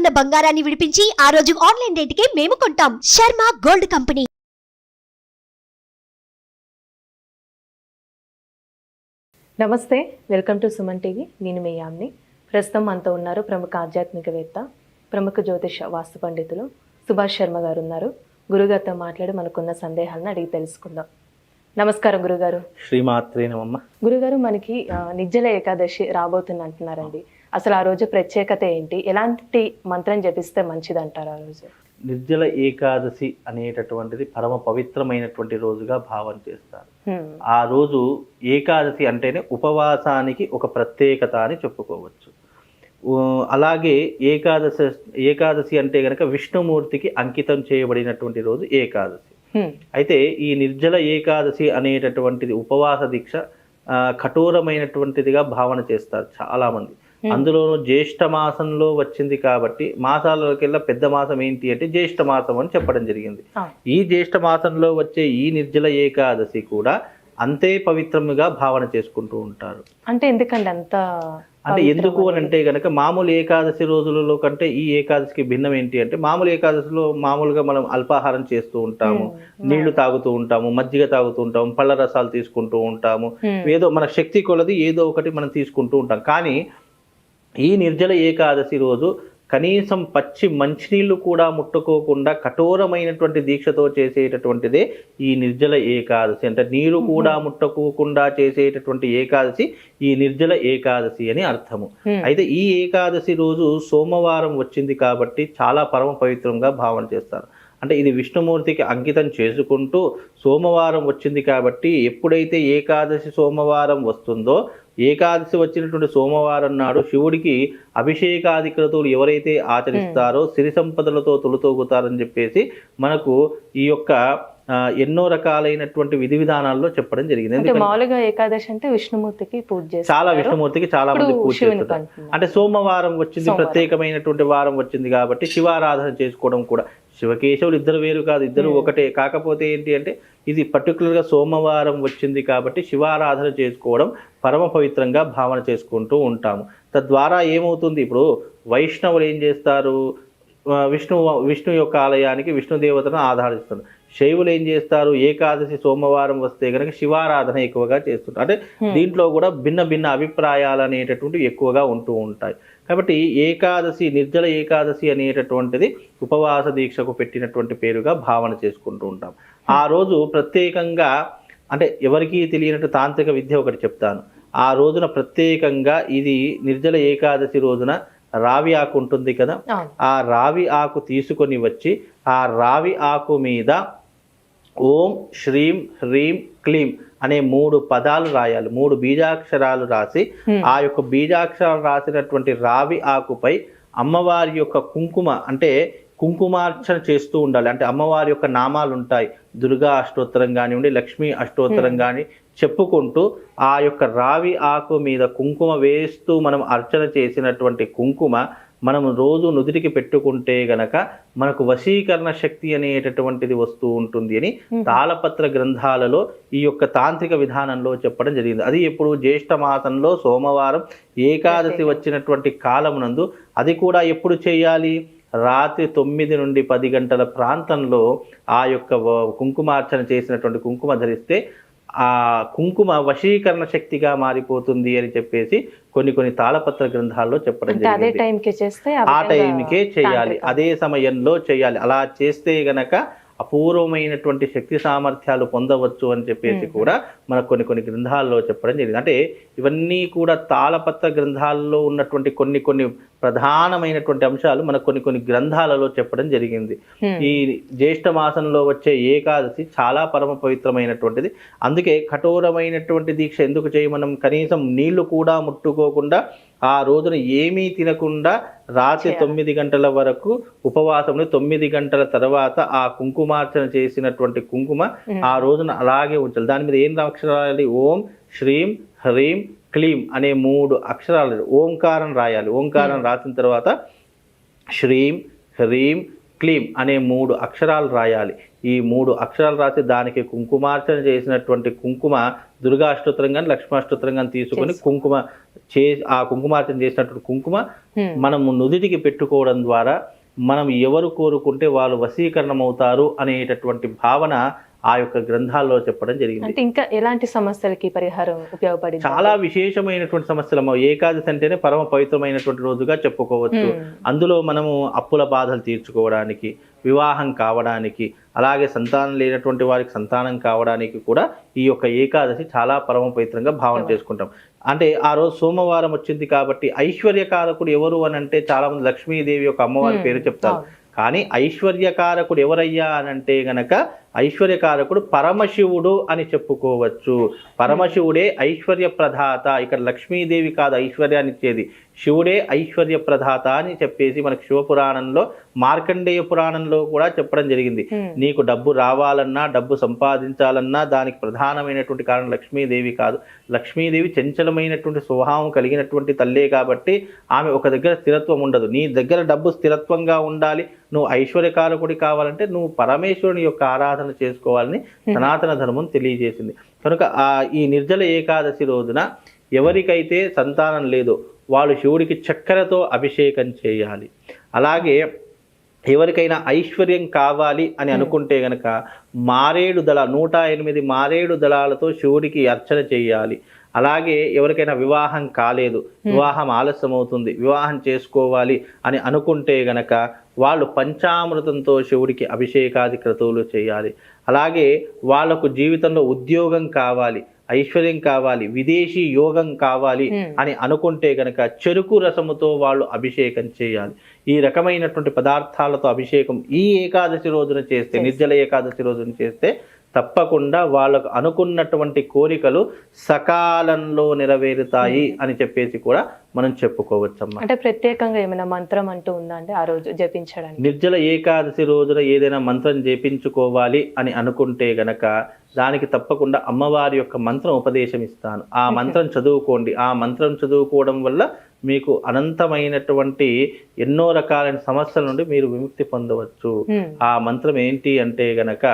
ఉన్న బంగారాన్ని విడిపించి ఆ రోజు ఆన్లైన్ రేటుకే మేము కొంటాం. Sharma gold company. నమస్తే, వెల్కమ్ టు సుమన్ టీవీ. నేను మీ యామ్ని. ప్రస్తుతం మనతో ఉన్నారు ప్రముఖ ఆధ్యాత్మికవేత్త, ప్రముఖ జ్యోతిష వాస్తు పండితులు సుభాష్ శర్మ గారు ఉన్నారు. గురుగారితో మాట్లాడి మనకున్న సందేహాలను అడిగి తెలుసుకుందాం. నమస్కారం గురుగారు. శ్రీమాత్రే నమః. గురుగారు, మనకి నిర్జల ఏకాదశి రాబోతుంది అంటున్నారండి. అసలు ఆ రోజు ప్రత్యేకత ఏంటి? ఎలాంటి మంత్రం జపిస్తే మంచిది అంటారు ఆ రోజు? నిర్జల ఏకాదశి అనేటటువంటిది పరమ పవిత్రమైనటువంటి రోజుగా భావన చేస్తారు. ఆ రోజు ఏకాదశి అంటేనే ఉపవాసానికి ఒక ప్రత్యేకత అని చెప్పుకోవచ్చు. అలాగే ఏకాదశి అంటే గనక విష్ణుమూర్తికి అంకితం చేయబడినటువంటి రోజు ఏకాదశి. అయితే ఈ నిర్జల ఏకాదశి అనేటటువంటిది ఉపవాస దీక్ష కఠోరమైనటువంటిదిగా భావన చేస్తారు చాలా మంది. అందులోనూ జ్యేష్ఠ మాసంలో వచ్చింది కాబట్టి మాసాలకెల్లా పెద్ద మాసం ఏంటి అంటే జ్యేష్ఠ మాసం అని చెప్పడం జరిగింది. ఈ జ్యేష్ఠ మాసంలో వచ్చే ఈ నిర్జల ఏకాదశి కూడా అంతే పవిత్రముగా భావన చేసుకుంటూ ఉంటారు. అంటే ఎందుకండి అంత? అంటే ఎందుకు అని అంటే గనక మామూలు ఏకాదశి రోజులలో కంటే ఈ ఏకాదశికి భిన్నం ఏంటి అంటే, మామూలు ఏకాదశిలో మామూలుగా మనం అల్పాహారం చేస్తూ ఉంటాము, నీళ్లు తాగుతూ ఉంటాము, మజ్జిగ తాగుతూ ఉంటాము, పళ్ళ రసాలు తీసుకుంటూ ఉంటాము, ఏదో మన శక్తి కొలది ఏదో ఒకటి మనం తీసుకుంటూ ఉంటాం. కానీ ఈ నిర్జల ఏకాదశి రోజు కనీసం పచ్చి మంచినీళ్ళు కూడా ముట్టుకోకుండా కఠోరమైనటువంటి దీక్షతో చేసేటటువంటిదే ఈ నిర్జల ఏకాదశి. అంటే నీరు కూడా ముట్టుకోకుండా చేసేటటువంటి ఏకాదశి ఈ నిర్జల ఏకాదశి అని అర్థము. అయితే ఈ ఏకాదశి రోజు సోమవారం వచ్చింది కాబట్టి చాలా పరమ పవిత్రంగా భావన చేస్తారు. అంటే ఇది విష్ణుమూర్తికి అంకితం చేసుకుంటూ సోమవారం వచ్చింది కాబట్టి ఎప్పుడైతే ఏకాదశి సోమవారం వస్తుందో, ఏకాదశి వచ్చినటువంటి సోమవారం నాడు శివుడికి అభిషేకాది క్రతువులు ఎవరైతే ఆచరిస్తారో సిరి సంపదలతో తొలుతోగుతారని చెప్పేసి మనకు ఈ యొక్క ఎన్నో రకాలైనటువంటి విధి విధానాల్లో చెప్పడం జరిగింది. మామూలుగా ఏకాదశి అంటే విష్ణుమూర్తికి పూజ చేస్తారు, చాలా విష్ణుమూర్తికి చాలా మంది పూజ చేస్తారు. అంటే సోమవారం వచ్చింది, ప్రత్యేకమైనటువంటి వారం వచ్చింది కాబట్టి శివారాధన చేసుకోవడం కూడా. శివకేశవులు ఇద్దరు వేరు కాదు, ఇద్దరు ఒకటే. కాకపోతే ఏంటి అంటే ఇది పర్టికులర్గా సోమవారం వచ్చింది కాబట్టి శివారాధన చేసుకోవడం పరమ పవిత్రంగా భావన చేసుకుంటూ ఉంటాము. తద్వారా ఏమవుతుంది, ఇప్పుడు వైష్ణవులు ఏం చేస్తారు, విష్ణు యొక్క ఆలయానికి విష్ణు దేవతను ఆరాధిస్తారు. శైవులు ఏం చేస్తారు, ఏకాదశి సోమవారం వస్తే కనుక శివారాధన ఎక్కువగా చేస్తుంటారు. అంటే దీంట్లో కూడా భిన్న భిన్న అభిప్రాయాలు అనేటటువంటివి ఎక్కువగా ఉంటూ ఉంటాయి. కాబట్టి ఏకాదశి, నిర్జల ఏకాదశి అనేటటువంటిది ఉపవాస దీక్షకు పెట్టినటువంటి పేరుగా భావన చేసుకుంటూ ఉంటాం. ఆ రోజు ప్రత్యేకంగా, అంటే ఎవరికీ తెలియనట్టు తాంత్రిక విద్య ఒకటి చెప్తాను. ఆ రోజున ప్రత్యేకంగా ఇది నిర్జల ఏకాదశి రోజున రావి ఆకు ఉంటుంది కదా, ఆ రావి ఆకు తీసుకొని వచ్చి ఆ రావి ఆకు మీద ఓం శ్రీం హ్రీం క్లీం అనే 3 పదాలు రాయాలి. 3 బీజాక్షరాలు రాసి ఆ యొక్క బీజాక్షరాలు రాసినటువంటి రావి ఆకుపై అమ్మవారి యొక్క కుంకుమ, అంటే కుంకుమార్చన చేస్తూ ఉండాలి. అంటే అమ్మవారి యొక్క నామాలు ఉంటాయి, దుర్గా అష్టోత్తరం కానివ్వండి, లక్ష్మీ అష్టోత్తరం కానీ చెప్పుకుంటూ ఆ యొక్క రావి ఆకు మీద కుంకుమ వేస్తూ మనం అర్చన చేసినటువంటి కుంకుమ మనం రోజు నుదిటికి పెట్టుకుంటే గనక మనకు వశీకరణ శక్తి అనేటటువంటిది వస్తూ ఉంటుంది అని తాళపత్ర గ్రంథాలలో ఈ యొక్క తాంత్రిక విధానంలో చెప్పడం జరిగింది. అది ఎప్పుడు జ్యేష్ఠ మాసంలో సోమవారం ఏకాదశి వచ్చినటువంటి కాలమునందు. అది కూడా ఎప్పుడు చేయాలి, రాత్రి 9 నుండి 10 గంటల ప్రాంతంలో ఆ యొక్క కుంకుమార్చన చేసినటువంటి కుంకుమ ధరిస్తే ఆ కుంకుమ వశీకరణ శక్తిగా మారిపోతుంది అని చెప్పేసి కొన్ని తాళపత్ర గ్రంథాల్లో చెప్పడం జరిగింది. ఆ టైంకే చేయాలి, అదే సమయంలో చేయాలి. అలా చేస్తే గనక అపూర్వమైనటువంటి శక్తి సామర్థ్యాలు పొందవచ్చు అని చెప్పేసి కూడా మనకు కొన్ని గ్రంథాల్లో చెప్పడం జరిగింది. అంటే ఇవన్నీ కూడా తాళపత్ర గ్రంథాల్లో ఉన్నటువంటి కొన్ని ప్రధానమైనటువంటి అంశాలు మనకు కొన్ని గ్రంథాలలో చెప్పడం జరిగింది. ఈ జ్యేష్ఠ మాసంలో వచ్చే ఏకాదశి చాలా పరమ పవిత్రమైనటువంటిది. అందుకే కఠోరమైనటువంటి దీక్ష ఎందుకు చేయమనం, కనీసం నీళ్లు కూడా ముట్టుకోకుండా ఆ రోజున ఏమీ తినకుండా రాత్రి 9 గంటల వరకు ఉపవాసంలో 9 గంటల తర్వాత ఆ కుంకుమార్చన చేసినటువంటి కుంకుమ ఆ రోజున అలాగే ఉంచాలి. దాని మీద ఏం అక్షరాలు, ఓం శ్రీం హ్రీం క్లీం అనే 3 అక్షరాలు ఓంకారం రాయాలి. ఓంకారం రాసిన తర్వాత శ్రీం హ్రీం క్లీం అనే 3 అక్షరాలు రాయాలి. ఈ 3 అక్షరాలు రాసి దానికి కుంకుమార్చన చేసినటువంటి కుంకుమ దుర్గాష్టోత్తరం కానీ లక్ష్మాష్టోత్తరం కానీ తీసుకొని ఆ కుంకుమార్చన చేసినటువంటి కుంకుమ మనం నుదిటికి పెట్టుకోవడం ద్వారా మనం ఎవరు కోరుకుంటే వాళ్ళు వశీకరణం అవుతారు అనేటటువంటి భావన ఆ యొక్క గ్రంథాల్లో చెప్పడం జరిగింది. అంటే ఇంకా ఎలాంటి సమస్యలకి పరిహారం ఉపయోగపడింది? చాలా విశేషమైనటువంటి సమస్యలు. ఏకాదశి అంటేనే పరమ పవిత్రమైనటువంటి రోజుగా చెప్పుకోవచ్చు. అందులో మనము అప్పుల బాధలు తీర్చుకోవడానికి, వివాహం కావడానికి, అలాగే సంతానం లేనటువంటి వారికి సంతానం కావడానికి కూడా ఈ యొక్క ఏకాదశి చాలా పరమ పవిత్రంగా భావన చేసుకుంటాం. అంటే ఆ రోజు సోమవారం వచ్చింది కాబట్టి ఐశ్వర్యకారకుడు ఎవరు అని అంటే చాలా మంది లక్ష్మీదేవి యొక్క అమ్మవారి పేరు చెప్తారు. కానీ ఐశ్వర్యకారకుడు ఎవరయ్యా అని అంటే గనక ఐశ్వర్యకారకుడు పరమశివుడు అని చెప్పుకోవచ్చు. పరమశివుడే ఐశ్వర్య ప్రదాత. ఇక్కడ లక్ష్మీదేవి కాదు ఐశ్వర్యాన్ని ఇచ్చేది, శివుడే ఐశ్వర్య ప్రదాత అని చెప్పేసి మనకు శివపురాణంలో, మార్కండేయ పురాణంలో కూడా చెప్పడం జరిగింది. నీకు డబ్బు రావాలన్నా, డబ్బు సంపాదించాలన్నా దానికి ప్రధానమైనటువంటి కారణం లక్ష్మీదేవి కాదు. లక్ష్మీదేవి చంచలమైనటువంటి స్వభావం కలిగినటువంటి తల్లే కాబట్టి ఆమె ఒక దగ్గర స్థిరత్వం ఉండదు. నీ దగ్గర డబ్బు స్థిరత్వంగా ఉండాలి, నువ్వు ఐశ్వర్యకారకుడి కావాలంటే నువ్వు పరమేశ్వరుని యొక్క ఆరాధన చేసుకోవాలని సనాతన ధర్మం తెలియజేసింది. కనుక ఈ నిర్జల ఏకాదశి రోజున ఎవరికైతే సంతానం లేదో వాళ్ళు శివుడికి చక్కెరతో అభిషేకం చేయాలి. అలాగే ఎవరికైనా ఐశ్వర్యం కావాలి అని అనుకుంటే గనక 108 మారేడు దళాలతో శివుడికి అర్చన చేయాలి. అలాగే ఎవరికైనా వివాహం కాలేదు, వివాహం ఆలస్యం అవుతుంది, వివాహం చేసుకోవాలి అని అనుకుంటే గనక వాళ్ళు పంచామృతంతో శివుడికి అభిషేకాది క్రతువులు చేయాలి. అలాగే వాళ్లకు జీవితంలో ఉద్యోగం కావాలి, ఐశ్వర్యం కావాలి, విదేశీ యోగం కావాలి అని అనుకుంటే గనక చెరుకు రసముతో వాళ్ళు అభిషేకం చేయాలి. ఈ రకమైనటువంటి పదార్థాలతో అభిషేకం ఈ ఏకాదశి రోజున చేస్తే, నిర్జల ఏకాదశి రోజున చేస్తే తప్పకుండా వాళ్ళకు అనుకున్నటువంటి కోరికలు సకాలంలో నెరవేరుతాయి అని చెప్పేసి కూడా మనం చెప్పుకోవచ్చమ్మా. అంటే ప్రత్యేకంగా ఏమైనా మంత్రం అంటూ ఉందా అంటే ఆ రోజు జపించడానికి? నిర్జల ఏకాదశి రోజున ఏదైనా మంత్రం జపించుకోవాలి అని అనుకుంటే గనక దానికి తప్పకుండా అమ్మవారి యొక్క మంత్రం ఉపదేశం ఇస్తాను. ఆ మంత్రం చదువుకోండి. ఆ మంత్రం చదువుకోవడం వల్ల మీకు అనంతమైనటువంటి ఎన్నో రకాలైన సమస్యల నుండి మీరు విముక్తి పొందవచ్చు. ఆ మంత్రం ఏంటి అంటే గనక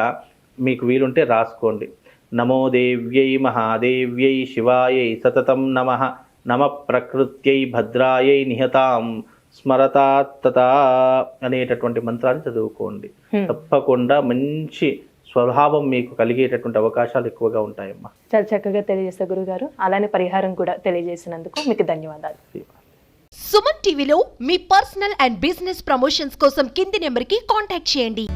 మీకు వీలుంటే రాసుకోండి. నమో దేవ్యై మహాదేవ్యై శివాయై సతతం నమః, నమ ప్రకృత్యై భద్రాయై నిహతాం స్మరతాత్తతా అనేటటువంటి మంత్రాన్ని చదువుకోండి. తప్పకుండా మంచి స్వభావం మీకు కలిగేటటువంటి అవకాశాలు ఎక్కువగా ఉంటాయమ్మా. చాలా చక్కగా తెలియజేస్తారు గురుగారు. అలానే పరిహారం కూడా తెలియజేసినందుకు మీకు ధన్యవాదాలు. సుమన్ టీవీలో మీ పర్సనల్ అండ్ బిజినెస్ ప్రమోషన్స్ కోసం కింది నెంబర్కి కాంటాక్ట్ చేయండి.